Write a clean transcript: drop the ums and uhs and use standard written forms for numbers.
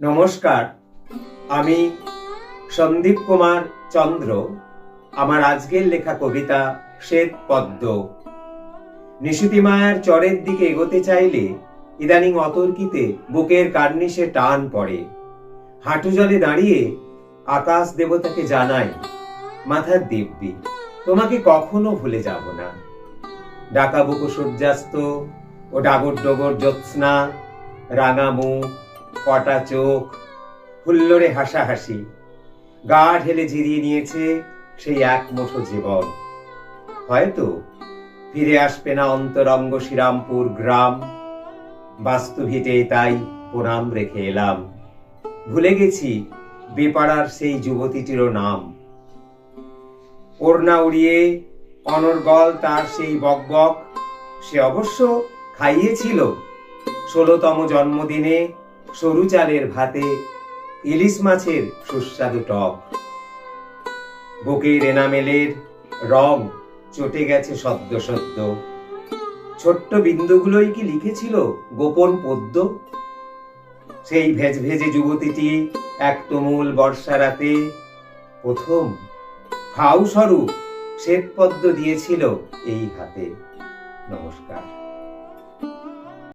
নমস্কার, আমি সন্দীপ কুমার চন্দ্র। আমার আজকের লেখা কবিতা শ্বেত পদ্ম। নিশুতি মায়ার চরের দিকে এগোতে চাইলে ইদানিং অতর্কিতে বুকের কার্নিশে টান পড়ে। হাঁটু জলে দাঁড়িয়ে আকাশ দেবতাকে জানাই, মাথার দিব্যি, তোমাকে কখনো ভুলে যাব না। ডাকাবুকু সূর্যাস্ত ও ডাগর ডগর জ্যোৎস্না, রাঙা মুখ, কটা চোখ, হুল্লোড়ে হাসাহাসি, গা ঢেলে জিরিয়ে নিয়েছে সেই এক মুঠো জীবন। হয়তো ফিরে আসবে না অন্তরঙ্গ শ্রীরামপুর গ্রাম। বাস্তুভিটে তাই প্রণাম রেখে এলাম। ভুলে গেছি বেপাড়ার সেই যুবতীটিরও নাম। ওড়না উড়িয়ে অনর্গল তার সেই বকবক, সে অবশ্য খাইয়েছিল 16তম জন্মদিনে সরু চালের ভাতে ইলিশ মাছের সুস্বাদু টক। বুকের এনামেলের রং চটে গেছে সদ্য সদ্য। ছোট্ট বিন্দুগুলোই কি লিখেছিল গোপন পদ্য? সেই ভেজ ভেজে যুবতীটি এক তুমুল বর্ষা রাতে প্রথম ফাউ স্বরূপ শ্বেত পদ্ম দিয়েছিল এই হাতে। নমস্কার।